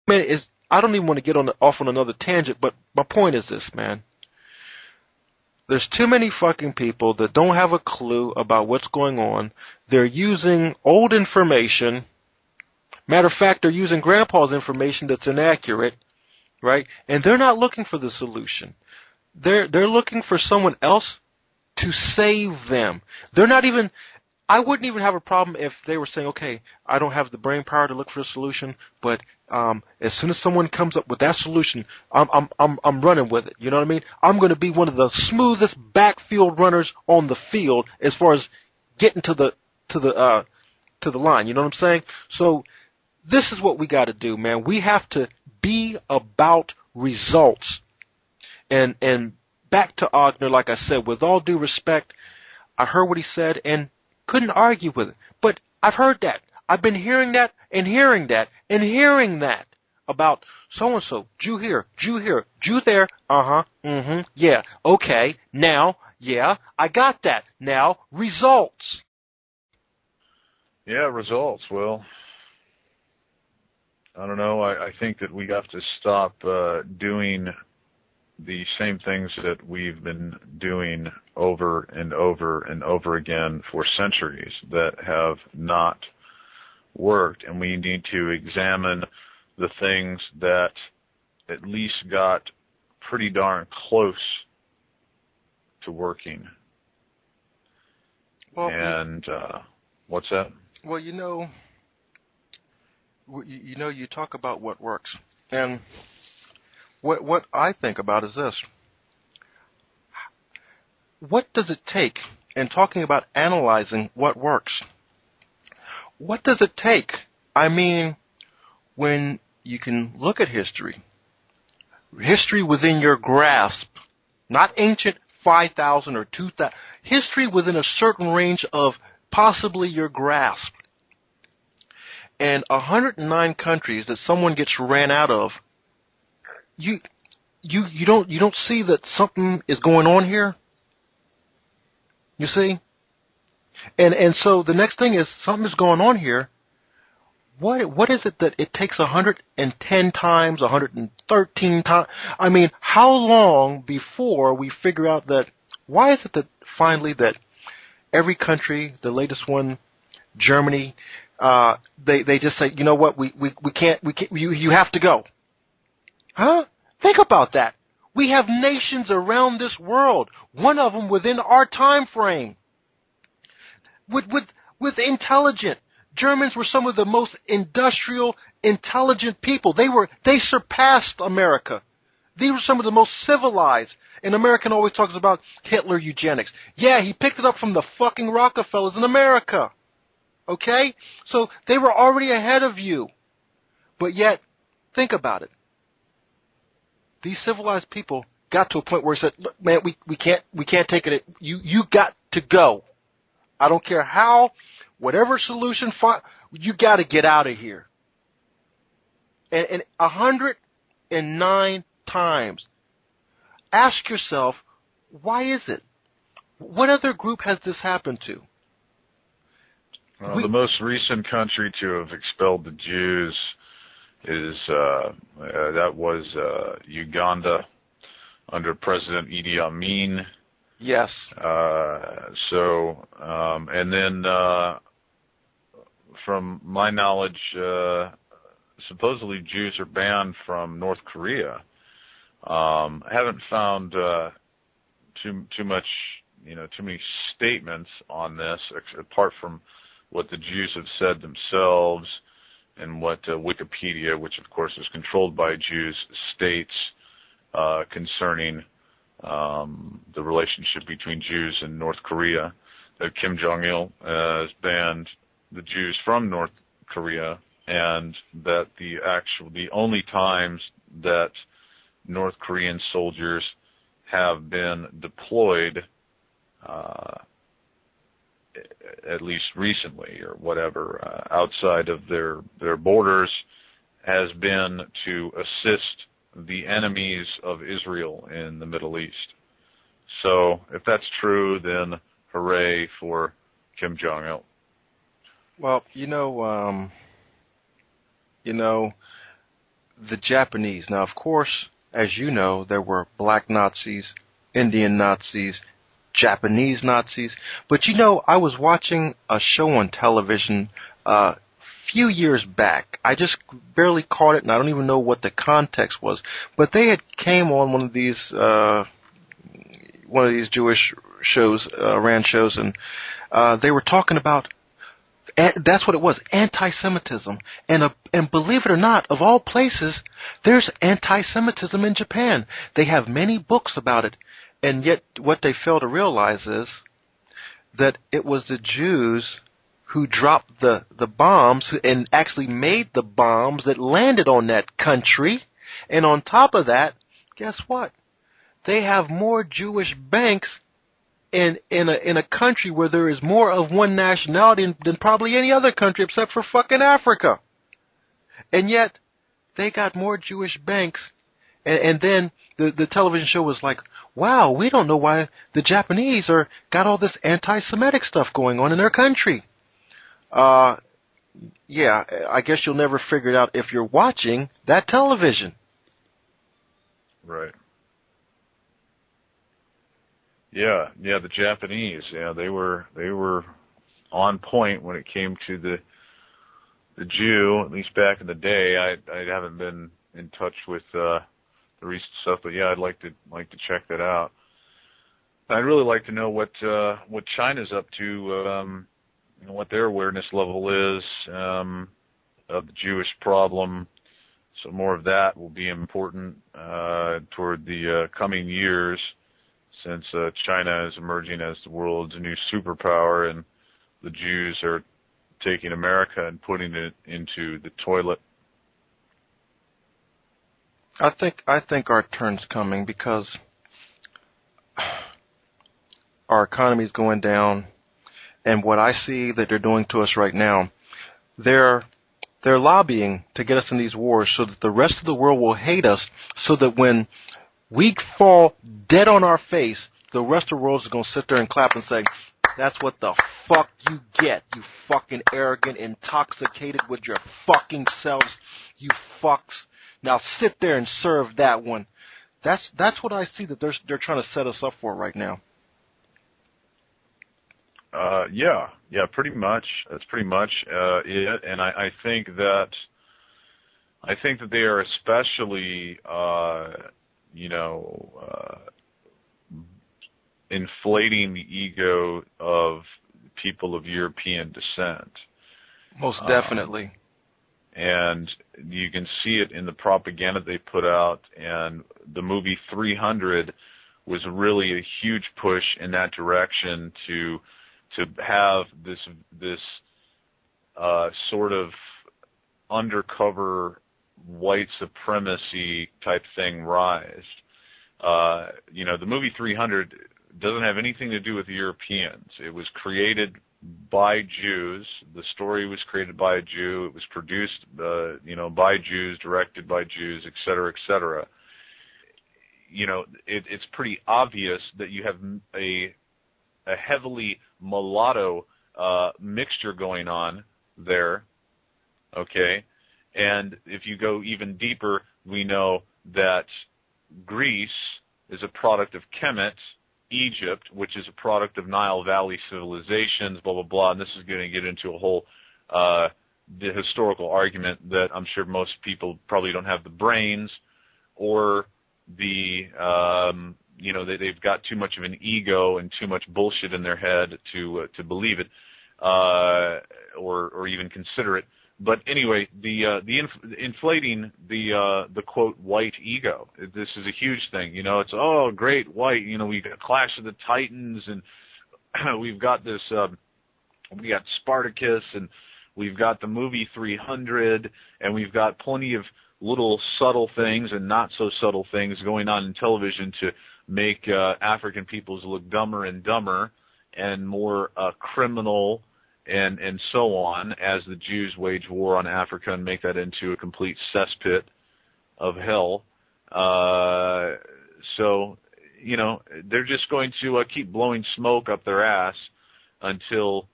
man, I don't even want to get off on another tangent, but my point is this, man. There's too many fucking people that don't have a clue about what's going on. They're using old information. Matter of fact, they're using Grandpa's information that's inaccurate, right? And they're not looking for the solution. They're looking for someone else to save them. They're not even, I wouldn't even have a problem if they were saying, okay, I don't have the brain power to look for a solution, but as soon as someone comes up with that solution, I'm running with it. You know what I mean? I'm going to be one of the smoothest backfield runners on the field as far as getting to the line. You know what I'm saying? So this is what we got to do, man. We have to be about results. And back to Ogner, like I said, with all due respect, I heard what he said and couldn't argue with it. But I've heard that. I've been hearing that and hearing that and hearing that about so-and-so, Jew here, Jew there, yeah, okay, now, yeah, I got that. Now, results. Yeah, results. Well, I don't know. I think that we have to stop doing the same things that we've been doing over and over and over again for centuries that have not worked, and we need to examine the things that at least got pretty darn close to working. Well, and what's that? Well, you talk about what works, and what I think about is this. What does it take, in talking about analyzing what works, what does it take? I mean, when you can look at history within your grasp, not ancient 5,000 or 2,000, history within a certain range of possibly your grasp. And 109 countries that someone gets ran out of, you don't see that something is going on here? You see? And so the next thing is, something is going on here. What is it that it takes 110 times, 113 times? I mean, how long before we figure out that, why is it that finally that every country, the latest one, Germany, they just say, you know what, we can't, you have to go. Huh? Think about that. We have nations around this world, one of them within our time frame, with intelligent. Germans were some of the most industrial, intelligent people. They surpassed America. These were some of the most civilized. And American always talks about Hitler eugenics. Yeah, he picked it up from the fucking Rockefellers in America. Okay? So they were already ahead of you. But yet, think about it. These civilized people got to a point where he said, look, man, we can't take it. You got to go. I don't care how, whatever solution, you got to get out of here. And 109 times. Ask yourself, why is it? What other group has this happened to? The most recent country to have expelled the Jews is Uganda under President Idi Amin. Yes. And then from my knowledge, supposedly Jews are banned from North Korea. I haven't found too many statements on this, apart from what the Jews have said themselves and what Wikipedia, which of course is controlled by Jews, states concerning the relationship between Jews and North Korea. That Kim Jong-il has banned the Jews from North Korea, and that the only times that North Korean soldiers have been deployed, at least recently or whatever, outside of their borders, has been to assist the enemies of Israel in the Middle East. So if that's true, then hooray for Kim Jong-il. Well, the Japanese. Now, of course, as you know, there were black Nazis, Indian Nazis, Japanese Nazis. But you know, I was watching a show on television few years back. I just barely caught it, and I don't even know what the context was. But they had came on one of these Jewish shows, ran shows, and they were talking about. That's what it was, anti-Semitism. And believe it or not, of all places, there's anti-Semitism in Japan. They have many books about it. And yet what they fail to realize is that it was the Jews who dropped the bombs and actually made the bombs that landed on that country. And on top of that, guess what? They have more Jewish banks in a country where there is more of one nationality than probably any other country except for fucking Africa. And yet, they got more Jewish banks. And then the television show was like, wow, we don't know why the Japanese got all this anti-Semitic stuff going on in their country. Yeah, I guess you'll never figure it out if you're watching that television. Right. Yeah, the Japanese, they were on point when it came to the Jew, at least back in the day. I haven't been in touch with the recent stuff, but yeah, I'd like to check that out. I'd really like to know what China's up to, what their awareness level is of the Jewish problem. So more of that will be important toward the coming years, since China is emerging as the world's new superpower, and the Jews are taking America and putting it into the toilet. I think our turn's coming because our economy's going down, and what I see that they're doing to us right now, they're lobbying to get us in these wars so that the rest of the world will hate us, so that when we fall dead on our face, the rest of the world is going to sit there and clap and say, that's what the fuck you get, you fucking arrogant, intoxicated with your fucking selves, you fucks. Now sit there and serve that one. That's what I see that they're trying to set us up for right now. Yeah, pretty much. That's pretty much it. And I think that they are especially inflating the ego of people of European descent. Most definitely. And you can see it in the propaganda they put out, and the movie 300 was really a huge push in that direction to have this sort of undercover white supremacy type thing rise. The movie 300 doesn't have anything to do with Europeans. It was created by Jews. The story was created by a Jew. It was produced, by Jews, directed by Jews, et cetera, et cetera. It's pretty obvious that you have a heavily mulatto mixture going on there, okay? And if you go even deeper, we know that Greece is a product of Kemet, Egypt, which is a product of Nile Valley civilizations, blah, blah, blah. And this is going to get into a whole the historical argument that I'm sure most people probably don't have the brains or the they've got too much of an ego and too much bullshit in their head to believe it or even consider it. But anyway, inflating the quote white ego. This is a huge thing. It's great white. We've got Clash of the Titans, and we've got this. We got Spartacus, and we've got the movie 300, and we've got plenty of little subtle things and not so subtle things going on in television to make African peoples look dumber and dumber and more criminal. And so on, as the Jews wage war on Africa and make that into a complete cesspit of hell. So, they're just going to keep blowing smoke up their ass until